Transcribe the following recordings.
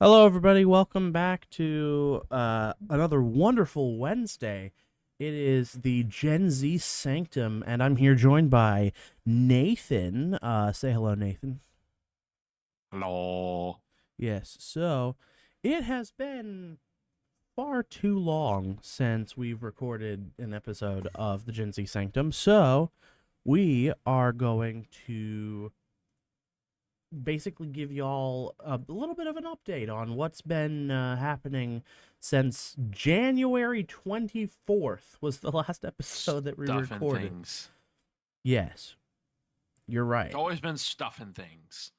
Hello, everybody. Welcome back to another wonderful Wednesday. It is the Gen Z Sanctum, and I'm here joined by Nathan. Say hello, Nathan. Hello. Yes, so it has been far too long since we've recorded an episode of the Gen Z Sanctum, so we are going to basically give y'all a little bit of an update on what's been happening since January 24th was the last episode that we Stuffing recorded. things. Yes, you're It's right. always been stuffing things.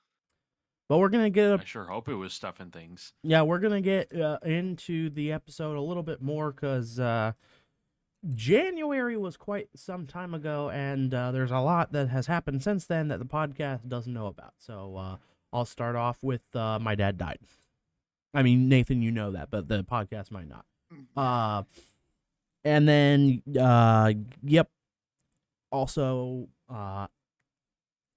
But we're going to get I sure hope it was stuffing things. we're going to get into the episode a little bit more cuz January was quite some time ago, and there's a lot that has happened since then that the podcast doesn't know about. So I'll start off with my dad died. I mean, Nathan, you know that, but the podcast might not. Uh, and then, yep. Also,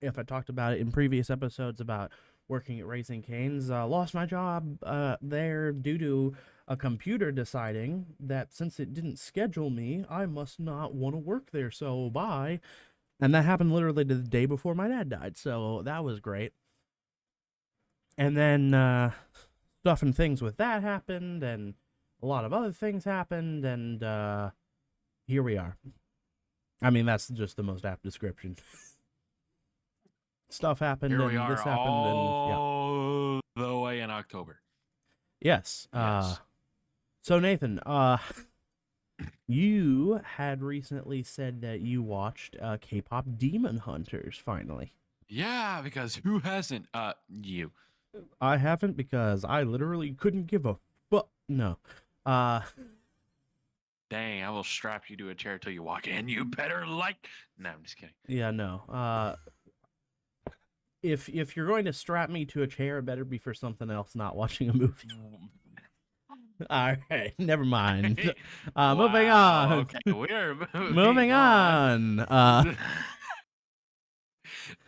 if I talked about it in previous episodes about working at Raising Cane's, lost my job there due to a computer deciding that since it didn't schedule me, I must not want to work there. So bye. And that happened literally the day before my dad died. So that was great. And then stuff and things with that happened, and a lot of other things happened, and here we are. I mean, that's just the most apt description. Stuff happened, Here we and are this happened, and yeah. all the way in October. Yes. Yes. So Nathan, you had recently said that you watched K-pop Demon Hunters. Finally, Yeah, because who hasn't? You. I haven't because I literally couldn't give a fuck. No. Uh, Dang, I will strap you to a chair till you walk in. You better like. No, I'm just kidding. yeah, no. If you're going to strap me to a chair, it better be for something else, not watching a movie. All right, never mind. Moving Wow. on. Okay, we're moving Moving on. on.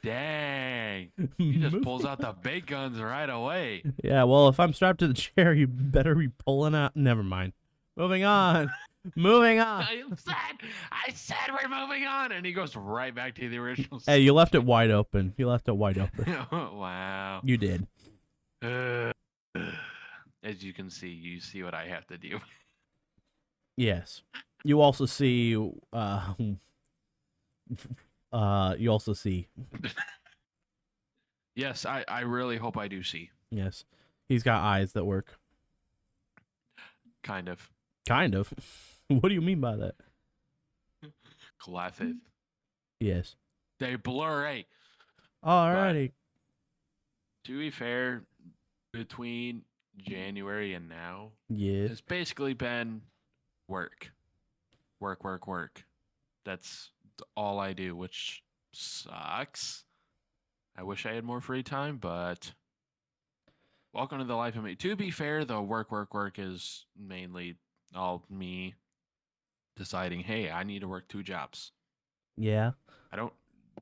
Dang. He just pulls Moving out the big guns right away. Yeah, well, if I'm strapped to the chair, you better be pulling out. Never mind. Moving on. Moving on. I said we're moving on, and he goes right back to the original Hey, you left it subject. wide open. You left it wide open. Wow. You did. Uh, as you can see, you see what I have to do. Yes. You also see. You also see. Yes, I really hope I do see. Yes. He's got eyes that work. Kind of. Kind of. What do you mean by that? Glasses. Yes. They blur, Alrighty. to be fair, between January and now, Yes. it's basically been work. Work, work, work. That's all I do, which sucks. I wish I had more free time, but welcome to the life of me. To be fair, the work, work, work is mainly all me deciding, hey, I need to work 2 jobs. Yeah. I don't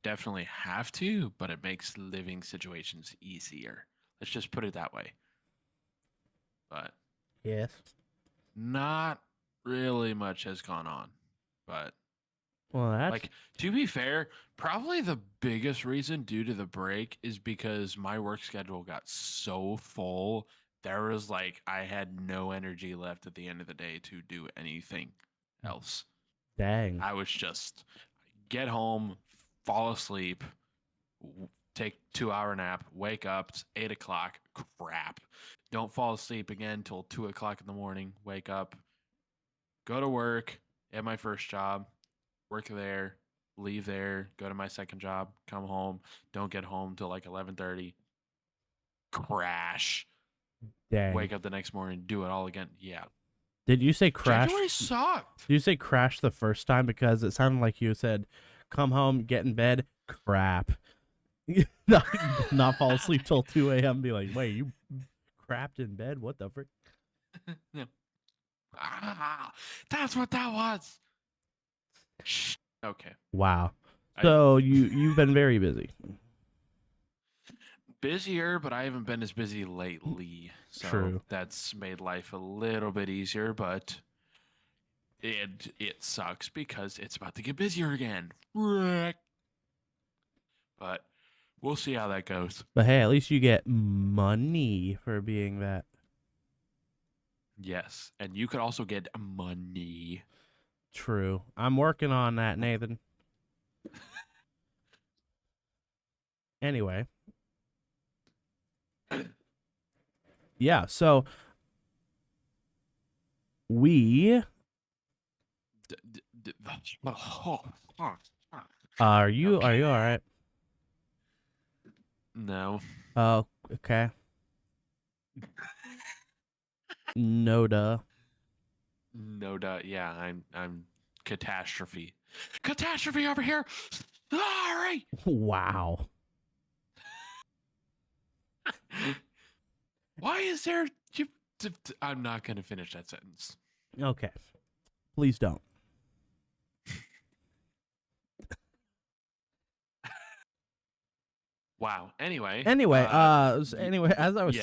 definitely have to, but it makes living situations easier. Let's just put it that way. But Yes. not really much has gone on. But Well, that's like, to be fair, probably the biggest reason due to the break is because my work schedule got so full. There was like, I had no energy left at the end of the day to do anything else. dang. I was just get home, fall asleep, take 2 hour nap, wake up, it's 8 o'clock, crap. Don't fall asleep again till 2 o'clock in the morning, wake up, go to work at my first job, work there, leave there, go to my second job, come home, don't get home till like 11:30, crash, Dang. wake up the next morning, do it all again. Yeah. Did you say crash? January sucked. Did you say crash the first time? Because it sounded like you said, come home, get in bed, crap. Not fall asleep till 2 a.m. Be like, wait, you crapped in bed? What the frick? Yeah. Ah, that's what that was. Shh. Okay. Wow. I So you've been very busy. busier, but I haven't been as busy lately. So True. that's made life a little bit easier, but it sucks because it's about to get busier again. Frick. But we'll see how that goes. But hey, at least you get money for being that. Yes, and you could also get money. True. I'm working on that, Nathan. Anyway. Yeah, so we are you Okay. all right? No. Oh, okay. No duh. No doubt. Yeah, I'm catastrophe. Catastrophe over here. Sorry. Wow. Why is there you I'm not going to finish that sentence. Okay. Please don't. Wow. Anyway, Anyway, yes. as I was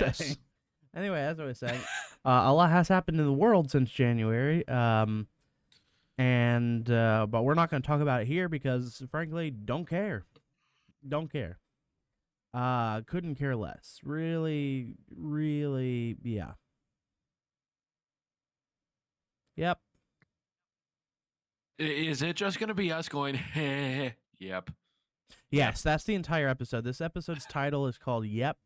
saying, a lot has happened in the world since January. And but we're not going to talk about it here because frankly, don't care. Don't care. Couldn't care less. Really, really, yeah. Yep. Is it just going to be us going, hey, yep. Yes, that's the entire episode. This episode's title is called Yep,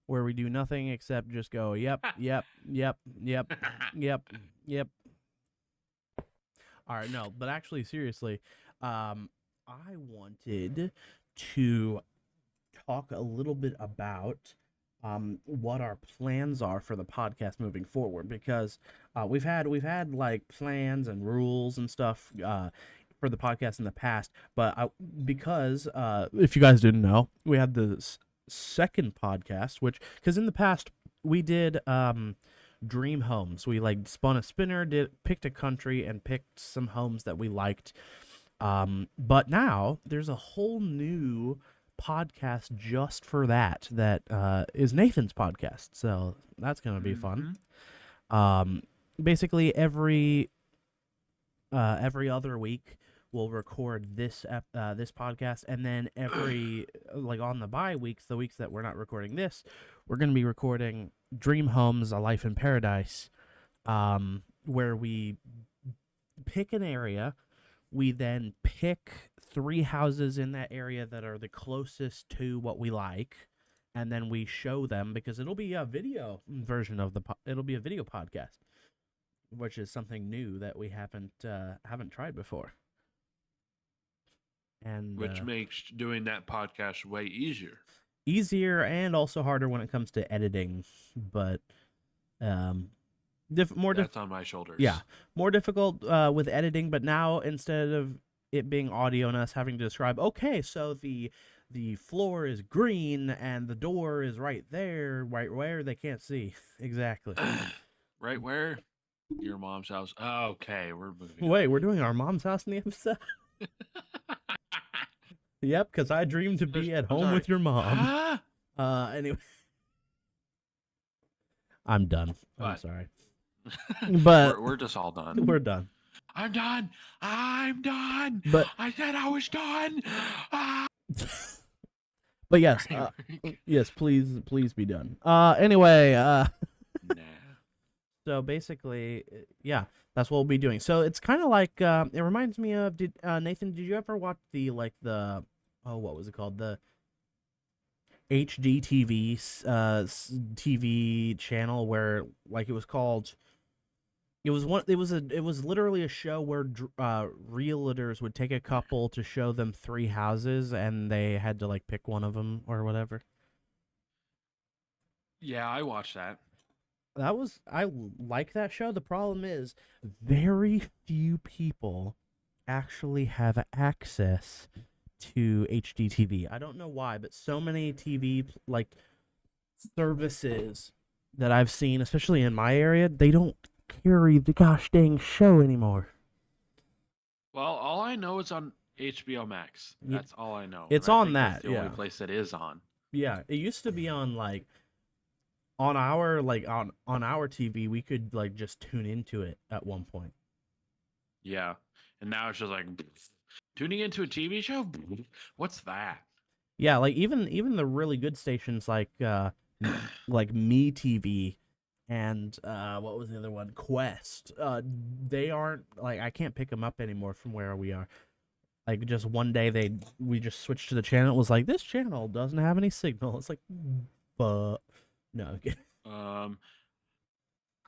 where we do nothing except just go, yep, yep, yep, yep, yep, yep. All right, no, but actually, seriously, I wanted to talk a little bit about what our plans are for the podcast moving forward because we've had like plans and rules and stuff for the podcast in the past, but because if you guys didn't know, we had the second podcast, which because in the past we did dream homes. We like spun a spinner, picked a country, and picked some homes that we liked. But now there's a whole new podcast just for that. That is Nathan's podcast. So that's gonna be fun. Um, basically every other week we'll record this podcast, and then every like on the bye weeks, the weeks that we're not recording this, we're gonna be recording Dream Homes: A Life in Paradise, where we pick an area. We then pick 3 houses in that area that are the closest to what we like, and then we show them because it'll be a video version of it'll be a video podcast, which is something new that we haven't tried before. And Which makes doing that podcast way easier. Easier and also harder when it comes to editing, but That's on my shoulders. Yeah, more difficult with editing. But now instead of it being audio and us having to describe, okay, so the floor is green and the door is right there, right where they can't see exactly. Right where? Your mom's house. Oh, okay, we're moving. Wait, we're doing our mom's house in the episode. Yep, because I dreamed to be at home with your mom. Anyway, I'm done. I'm sorry. But we're just all done. We're done. I'm done. I'm done. But I said I was done. But yes, yes, please be done. Anyway, nah. So basically, yeah, that's what we'll be doing. So it's kind of like it reminds me of Nathan, did you ever watch what was it called? The HGTV TV channel where like it was called. It was literally a show where realtors would take a couple to show them 3 houses and they had to like pick one of them or whatever. Yeah, I watched that. I like that show. The problem is very few people actually have access to HDTV. I don't know why, but so many TV like services that I've seen, especially in my area, they don't carry the gosh dang show anymore. Well, all I know is on HBO Max. That's all I know. It's and I on think that. That's the only place that is on. Yeah, it used to be on like on our on our TV. We could like just tune into it at one point. Yeah. And now it's just like tuning into a TV show? What's that? Yeah, like even the really good stations like Me TV and what was the other one? Quest. They aren't like I can't pick them up anymore from where we are. Like just one day we just switched to the channel. It was like this channel doesn't have any signal. It's like, but no. Okay. Um,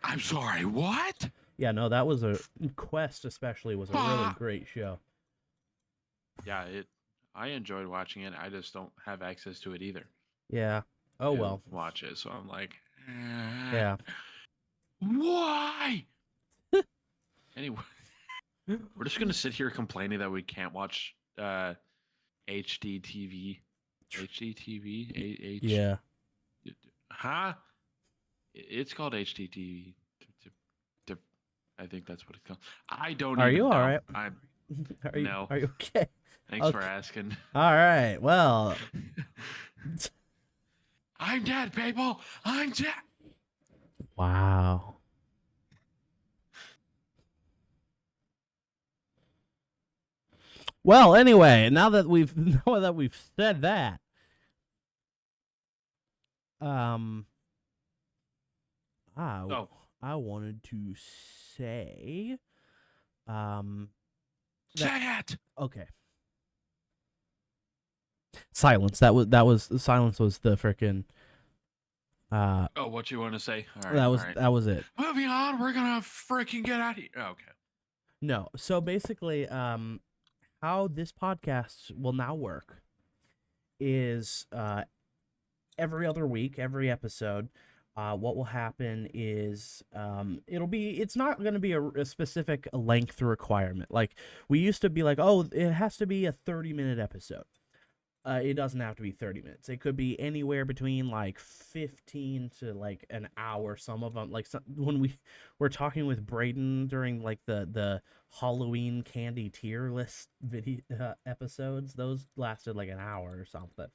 I'm sorry, what? Yeah, no, that was a Quest especially was a really Bah! great show. Yeah, I enjoyed watching it. I just don't have access to it either Yeah. Oh to well. watch it. So I'm like, Yeah. why? Anyway, we're just gonna sit here complaining that we can't watch HD TV. HD TV? Yeah. Huh? It's called HDTV. I think that's what it's called. I don't Are even you all know. right? I'm Are you no. are you okay? Thanks for Okay. asking. All right. Well, I'm dead, people. I'm dead. wow. Well, anyway, now that we've said that, um, I Oh, I wanted to say, um, that say it. okay. Silence. That was silence was the frickin' Oh, what you want to say? All right, that all was right. that was it. Moving on. We're gonna freaking get out of here. Oh, okay. No. So basically, how this podcast will now work is every other week, every episode, what will happen is it's not going to be a specific length requirement. Like we used to be like, oh, it has to be a 30-minute episode. It doesn't have to be 30 minutes. It could be anywhere between like 15 to like an hour. Some of them, like when we were talking with Braden during like the Halloween candy tier list video episodes, those lasted like an hour or something.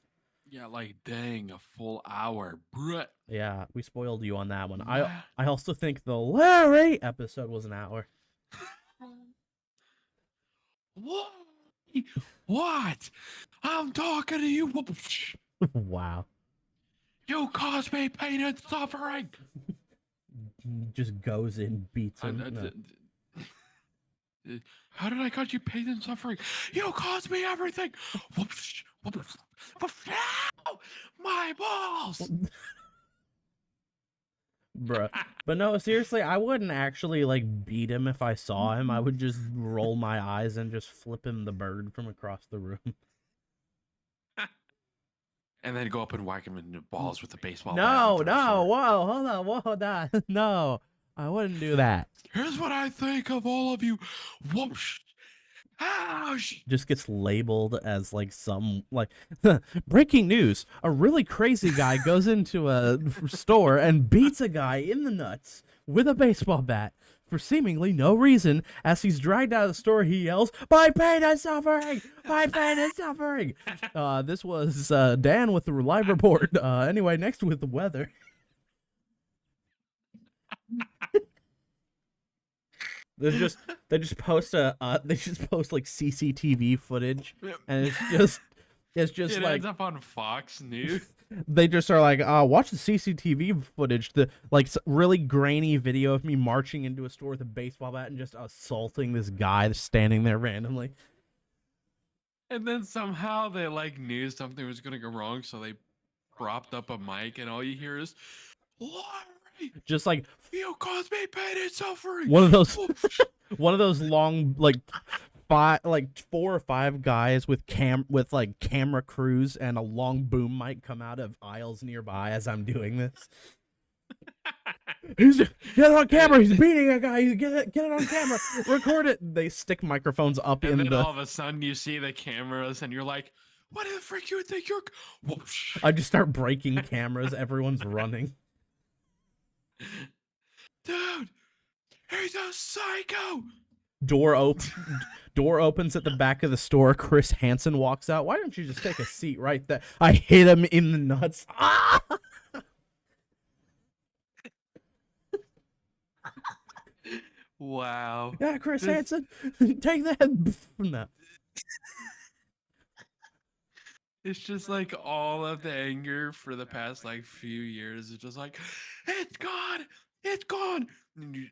Yeah, like dang, a full hour, bruh. Yeah, we spoiled you on that one. I Nah. I also think the Larry episode was an hour. What? What? I'm talking to you. Wow. You caused me pain and suffering. Just goes in, beats I- him. I- No. How did I cause you pain and suffering? You caused me everything. My balls. Bruh. But no, seriously, I wouldn't actually like beat him if I saw him. I would just roll my eyes and just flip him the bird from across the room. And then go up and whack him in the balls with a baseball bat. No, on the third no, floor. whoa, hold on, whoa, nah, no. I wouldn't do that. Here's what I think of all of you. Whoosh. Ouch. Just gets labeled as like some like breaking news. A really crazy guy goes into a store and beats a guy in the nuts with a baseball bat for seemingly no reason. As he's dragged out of the store, he yells, "My pain and suffering! My pain and suffering!" This was Dan with the live report. Anyway, next with the weather. They just post like CCTV footage, and it's just It like ends up on Fox News. they just are like, watch the CCTV footage, the like really grainy video of me marching into a store with a baseball bat and just assaulting this guy that's standing there randomly. And then somehow they like knew something was gonna go wrong, so they propped up a mic, and all you hear is, "Larry, Just like you caused me pain and suffering." one of those Whoosh. one of those long like four or five guys with like camera crews and a long boom mic come out of aisles nearby as I'm doing this. Get it on camera. He's beating a guy. Get it on camera. Record it. They stick microphones up And in then the. all of a sudden you see the cameras, and you're like, "What the frick you think you're?" Whoosh. I just start breaking cameras. Everyone's running. Dude, he's a psycho. Door open. Door opens at the back of the store. Chris Hansen walks out. Why don't you just take a seat right there? I hit him in the nuts. Ah! Wow. Yeah, Chris This- Hansen, take that. No. It's just like all of the anger for the past like few years is just like, it's gone, it's gone. And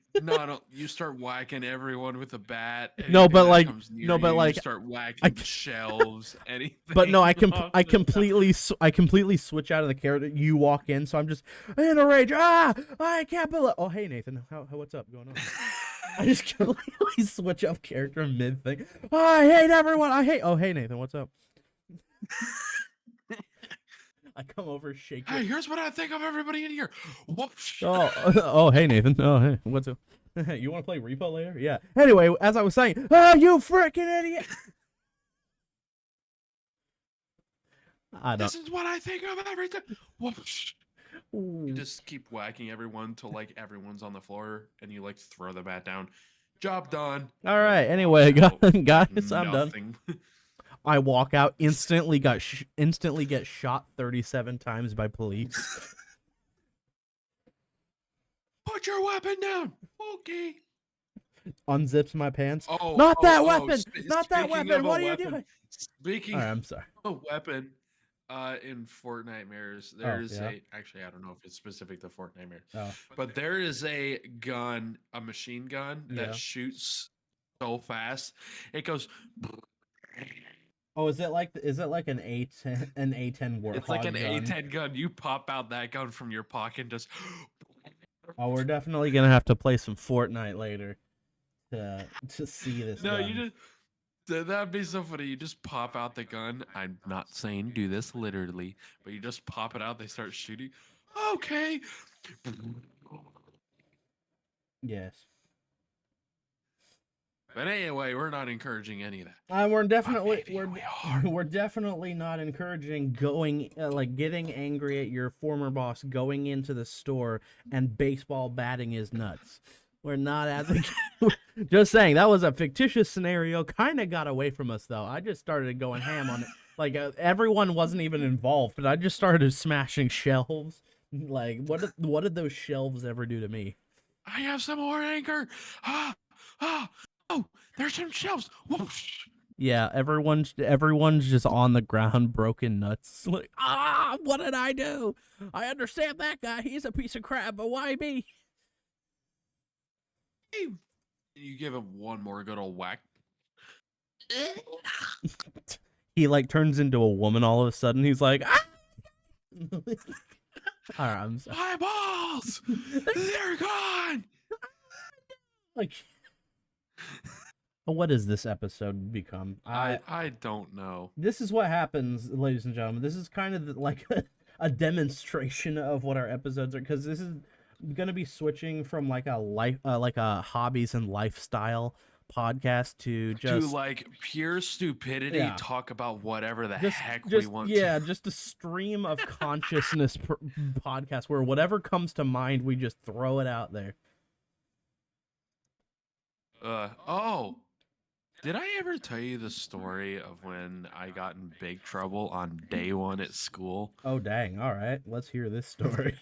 you start whacking everyone with a bat. No, Anything but that like, comes near no, but you like, start I, whacking shelves. Anything. but no, I off the top. completely switch out of the character. You walk in, so I'm just in a rage. I can't believe. Oh, hey Nathan, what's up going on? I just completely switch up character mid thing. Oh, I hate everyone. Oh, hey Nathan, what's up? I come over, shake. Hey, here's what I think of everybody in here. Whoops. Oh, hey Nathan. Oh, hey, what's up? You want to play repo later? Yeah. Anyway, as I was saying, oh, you freaking idiot! I don't. This is what I think of everything. Whoops. You Ooh. just keep whacking everyone till like everyone's on the floor, and you like throw the bat down. Job done. All right. Anyway, Walks out, guys, I'm done. nothing. I walk out, instantly get shot 37 times by police. Put your weapon down. Okay. Unzips my pants. Oh, Not that weapon! Not that speaking weapon! of a What are you weapon- doing? Speaking All right, I'm sorry. of a weapon, in Fortnite Mirrors, there's actually I don't know if it's specific to Fortnite Mirrors, Oh. but there is a gun, a machine gun Yeah. that shoots so fast. It goes. Oh, is it like an A10 warthog? It's like an gun? A10 gun. You pop out that gun from your pocket and just. Oh, we're definitely gonna have to play some Fortnite later to see this. No, gun. you just. That'd be so funny. You just pop out the gun. I'm not saying do this literally, but you just pop it out. They start shooting. Okay. Yes. But anyway, we're not encouraging any of that. We're definitely maybe we are. we're definitely not encouraging getting angry at your former boss, going into the store and baseball batting his nuts. We're not advocating. Just saying that was a fictitious scenario. Kind of got away from us though. I just started going ham on it. Like everyone wasn't even involved, but I just started smashing shelves. Like what did those shelves ever do to me? I have some more anger. Oh, there's some shelves. Whoosh. Yeah, everyone's just on the ground, broken nuts. Like, what did I do? I understand that guy. He's a piece of crap, but why me? You give him one more good old whack. He like turns into a woman all of a sudden. He's like, ah! All right, I'm sorry. Eyeballs, they're gone. Like, what does this episode become? I don't know. This is what happens, ladies and gentlemen. This is kind of like a demonstration of what our episodes are, because this is gonna be switching from like a hobbies and lifestyle podcast to just like pure stupidity. Yeah. Talk about whatever the heck we want. Yeah, just a stream of consciousness podcast where whatever comes to mind, we just throw it out there. Did I ever tell you the story of when I got in big trouble on day one at school? Oh dang! All right, let's hear this story.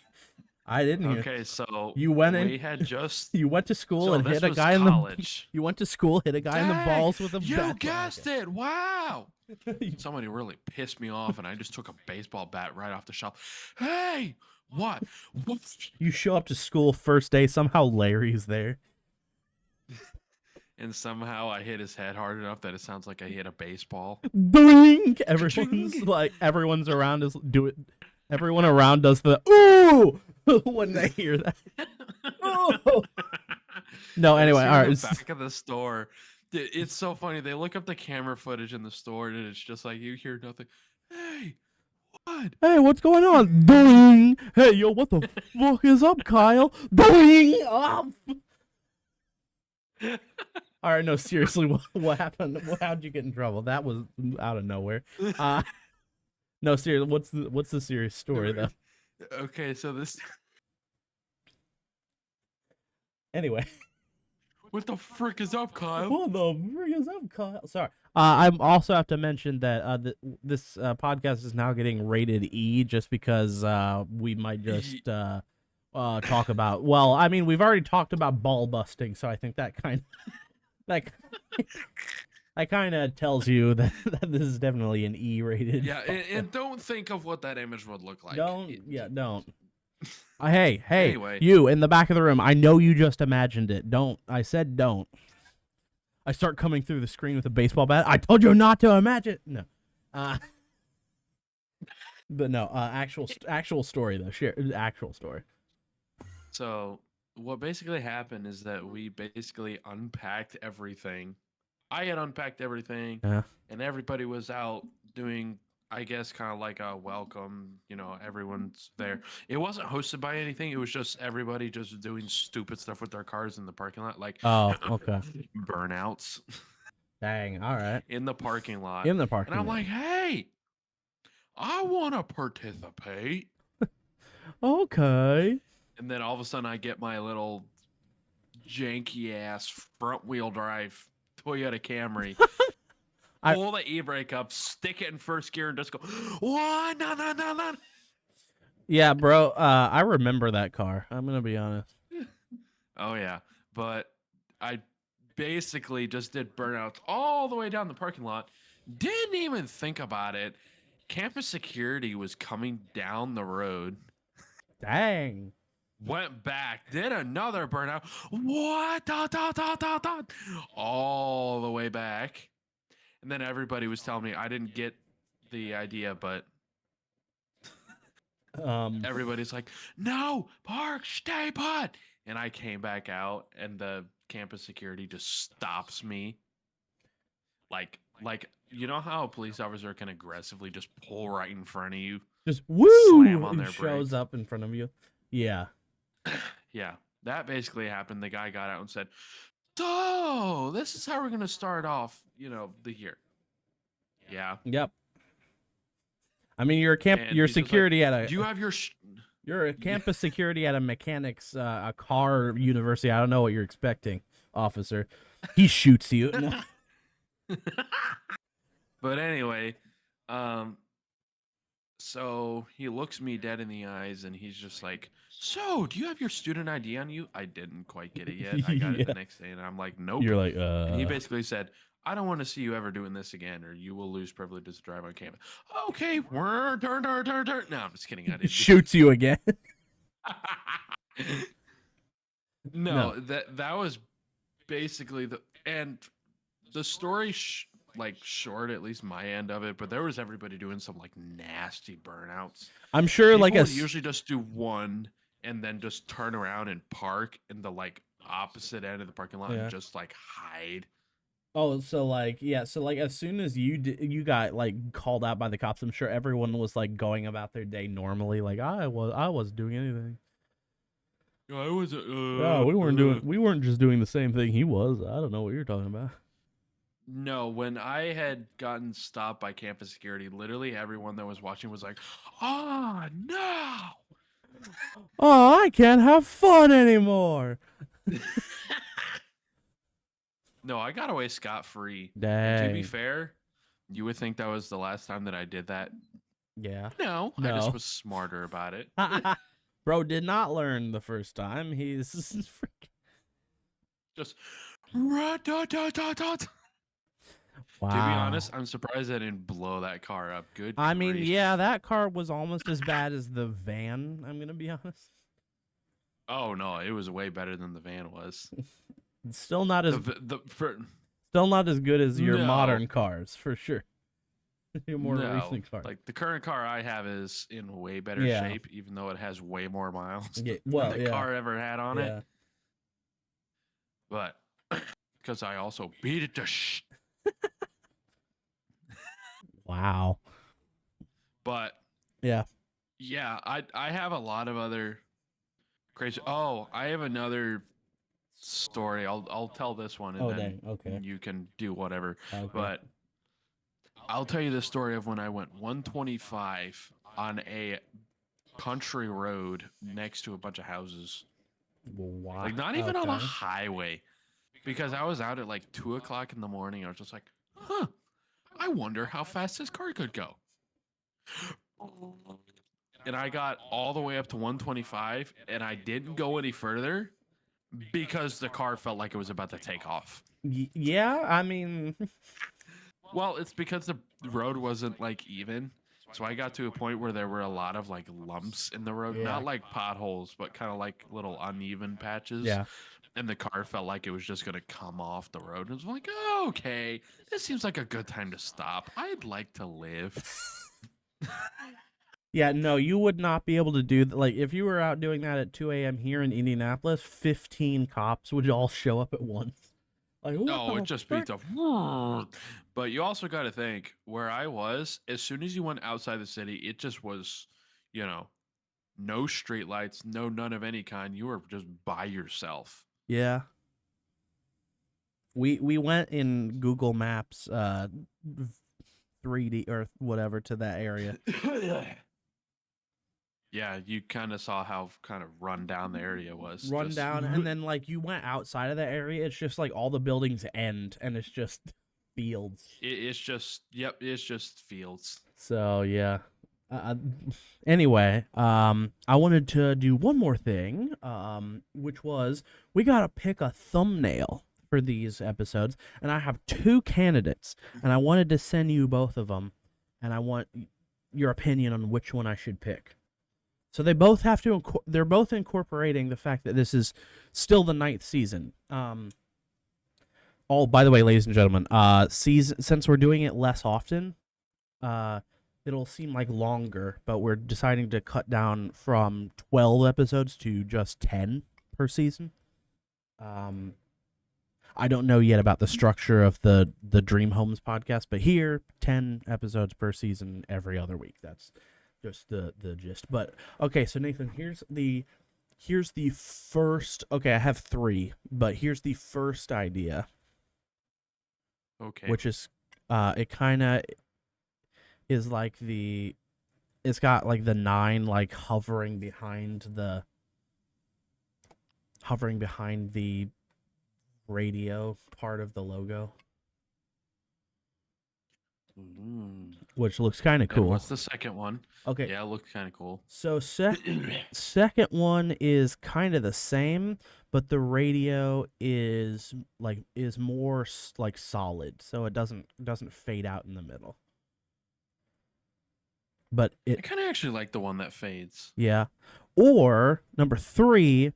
I didn't hear. Okay, so You went in. We had just. You went to school So and this hit a was guy in college. You went to school, hit a guy in the Dang, balls with a You bat. guessed it! Wow. it. Somebody really pissed me off, and I just took a baseball bat right off the shelf. Hey, what? You show up to school first day. Somehow Larry's there. And somehow I hit his head hard enough that it sounds like I hit a baseball. Doink! Everyone's Ka-ching! like, everyone's around us do it. Everyone around does the ooh when they hear that. Ooh! No, anyway, all right. The back of the store. It's so funny. They look up the camera footage in the store, and it's just like you hear nothing. Hey, what? Hey, what's going on? Doing. Hey, yo, what the fuck is up, Kyle? Doing. Oh. All right, no, seriously, what happened? How'd you get in trouble? That was out of nowhere. No, seriously, what's the serious story though? Okay, so this. Anyway, What the frick is up, Kyle? What the frick is up, Kyle? Sorry. I also have to mention that this podcast is now getting rated E just because we might just talk about. Well, I mean, we've already talked about ball busting, so I think that that that kind of tells you that this is definitely an E rated. Yeah, and don't think of what that image would look like. Don't. Hey, Anyway. you in the back of the room. I know you just imagined it. Don't. I said don't. I start coming through the screen with a baseball bat. I told you not to imagine. No. But no, actual story though. Share actual story. So what basically happened is that we basically unpacked everything. I had unpacked everything, Yeah. and everybody was out doing, I guess, kind of like a welcome. Everyone's there. It wasn't hosted by anything. It was just everybody just doing stupid stuff with their cars in the parking lot, like Oh, okay. burnouts Dang. All right. in the parking lot. In the And parking I'm lot. like, hey, I want to participate. Okay. And then all of a sudden, I get my little janky ass front wheel drive Toyota Camry. Pull the e-brake up, stick it in first gear, and just go, what? No. Yeah, bro. I remember that car. I'm gonna be honest. Oh, yeah. But I basically just did burnouts all the way down the parking lot. Didn't even think about it. Campus security was coming down the road. Dang. Went back, did another burnout. What? All the way back. And then everybody was telling me I didn't get the idea, but everybody's like, no, park, stay put. And I came back out, and the campus security just stops me. Like you know how a police officer can aggressively just pull right in front of you, just woo, slam on it their shows brakes. up in front of you. Yeah. Yeah, that basically happened. The guy got out and said, "So this is how we're gonna start off, the year." Yeah. Yep. I mean, you're And you're he's just security like, at a. "Do you have your?" You're a campus security at a mechanics, a car university. I don't know what you're expecting, officer. He shoots you. No. But anyway, so he looks me dead in the eyes and he's just like, "So, do you have your student ID on you?" I didn't quite get it yet. I got it the Yeah. next day and I'm like, "Nope." You're like, And he basically said, "I don't want to see you ever doing this again or you will lose privileges to drive on campus." Okay, turn. No, I'm just kidding. I didn't. Shoots you again. No, that was basically the story short, at least my end of it, but there was everybody doing some like nasty burnouts. I'm sure People like would usually just do one and then just turn around and park in the like opposite end of the parking lot and just like hide. Oh, so like so like as soon as you got like called out by the cops, I'm sure everyone was like going about their day normally. Like I wasn't doing anything. I was No, we weren't just doing the same thing he was. I don't know what you're talking about. No, when I had gotten stopped by campus security, literally everyone that was watching was like, "Oh no!" Oh, I can't have fun anymore. No, I got away scot-free. Dang. And to be fair, you would think that was the last time that I did that. Yeah. No, I just was smarter about it. Bro did not learn the first time. He's Just wow. Wow. To be honest, I'm surprised I didn't blow that car up. Good. I mean, grief. yeah, that car was almost as bad as the van. I'm gonna be honest. Oh no, it was way better than the van was. It's still not as still not as good as your modern cars for sure. Your more recent cars. Like the current car I have is in way better shape, even though it has way more miles than the car ever had on it. But because I also beat it to Wow. But yeah, I have a lot of other crazy. Oh, I have another story. I'll tell this one, and then you can do whatever. Okay. But I'll tell you the story of when I went 125 on a country road next to a bunch of houses. Wow. Like not even on a highway. because I was out at like 2 o'clock in the morning. I was just like, huh, I wonder how fast this car could go. And I got all the way up to 125, and I didn't go any further because the car felt like it was about to take off. Yeah, I mean, Well, it's because the road wasn't like even. So I got to a point where there were a lot of like lumps in the road, yeah, not like potholes, but kind of like little uneven patches. yeah. And the car felt like it was just going to come off the road. And it was like, oh, okay, this seems like a good time to stop. I'd like to live. Yeah, no, you would not be able to do that. Like, if you were out doing that at 2 a.m. here in Indianapolis, 15 cops would all show up at once. Like, what No, it the just frick? beats up. But you also got to think where I was, as soon as you went outside the city, it just was, you know, no street lights, no none of any kind. You were just by yourself. Yeah. We went in Google Maps 3D or whatever to that area. Yeah, you kind of saw how kind of run down the area was. Run Just down, and then like you went outside of that area, it's just like all the buildings end and it's just fields. it's just yep, it's just fields. So yeah. Uh, anyway, I wanted to do one more thing, which was we gotta pick a thumbnail for these episodes, and I have two candidates, and I wanted to send you both of them, and I want your opinion on which one I should pick. So they both have to. They're both incorporating the fact that this is still the 9th season. Oh, by the way, ladies and gentlemen, season since we're doing it less often, it'll seem like longer, but we're deciding to cut down from 12 episodes to just 10 per season. I don't know yet about the structure of the Dream Homes podcast, but here 10 episodes per season every other week. That's just the gist. But okay, so Nathan, here's the first. Okay, I have 3, but here's the first idea, Okay. which is it kind of is like it's got like the 9 like hovering behind the radio part of the logo, which looks kind of And cool. what's the second one? Okay, Yeah, it looked kind of cool. so second one is kind of the same, but the radio is more like solid, so it doesn't fade out in the middle. But I it kind of actually like the one that fades. yeah. Or number 3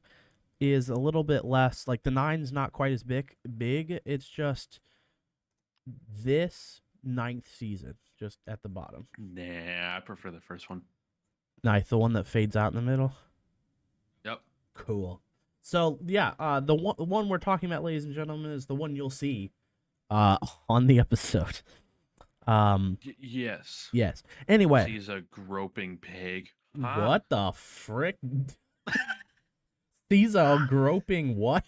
is a little bit less, like the 9's not quite as big. It's just this 9th season, just at the bottom. Nah, I prefer the first one. 9th, the one that fades out in the middle. Yep. Cool. So yeah, the one we're talking about, ladies and gentlemen, is the one you'll see on the episode. Yes. Yes. Anyway, He's a groping pig. Huh? what the frick? These are groping what?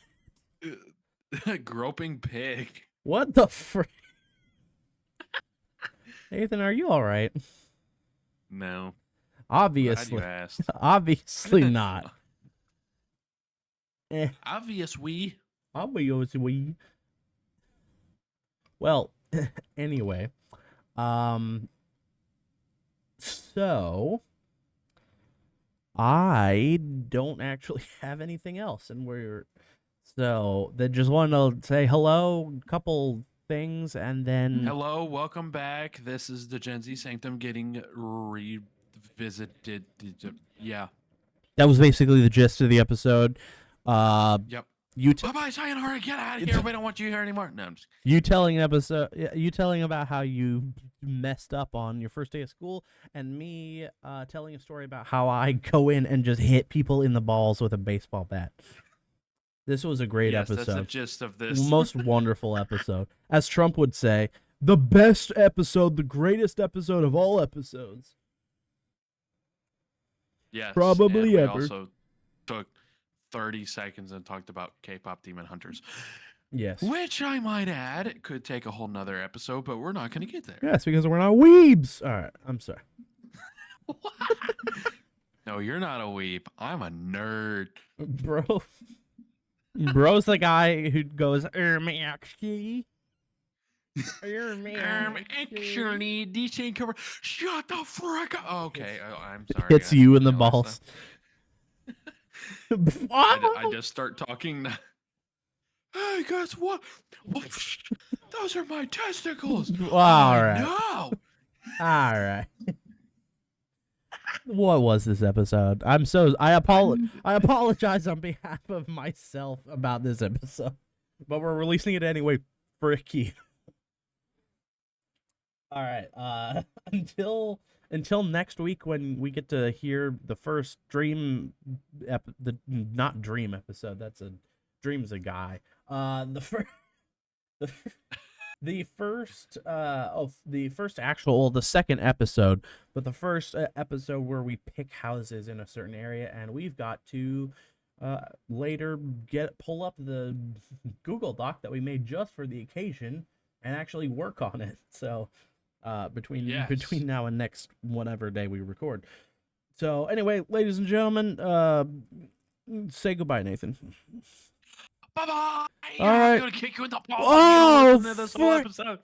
Groping pig. What the frick? Nathan, are you all right? No. Obviously, Glad you asked. obviously not. Obviously. Obviously. Well, anyway, so I don't actually have anything else, and they just wanted to say hello, couple things, and then Hello, welcome back. This is the Gen Z Sanctum getting revisited. Yeah. that was basically the gist of the episode. Yep. You Bye bye, sayonara. Get out of here. We don't want you here anymore. No, I'm just you telling about how you messed up on your first day of school, and me telling a story about how I go in and just hit people in the balls with a baseball bat. This was a great yes, episode. that's the gist of this. Most wonderful episode. As Trump would say, the best episode, the greatest episode of all episodes. Yes. Probably and we ever. also took 30 seconds and talked about K-pop Demon Hunters. Yes. Which I might add, it could take a whole nother episode, but we're not going to get there. Yes, because we're not weebs. All right, I'm sorry. No, you're not a weep. I'm a nerd. Bro. Bro's the guy who goes, actually. Actually, this ain't cover. Shut the frick up. Okay, I'm sorry, Hits guys. you in the Yeah, last balls. I just start talking. Hey, guess what? Those are my testicles. All I right. know. All right. What was this episode? I apologize on behalf of myself about this episode, but we're releasing it anyway. Frick you. All right. Until next week when we get to hear the first the not dream episode. That's a dream's a guy. The first. The, the second episode, but the first episode where we pick houses in a certain area, and we've got to later pull up the Google Doc that we made just for the occasion and actually work on it. So between now and next whatever day we record. So anyway, ladies and gentlemen, say goodbye, Nathan. Bye bye. All I'm right. gonna kick you in the balls if you don't Oh, listen to this whole episode.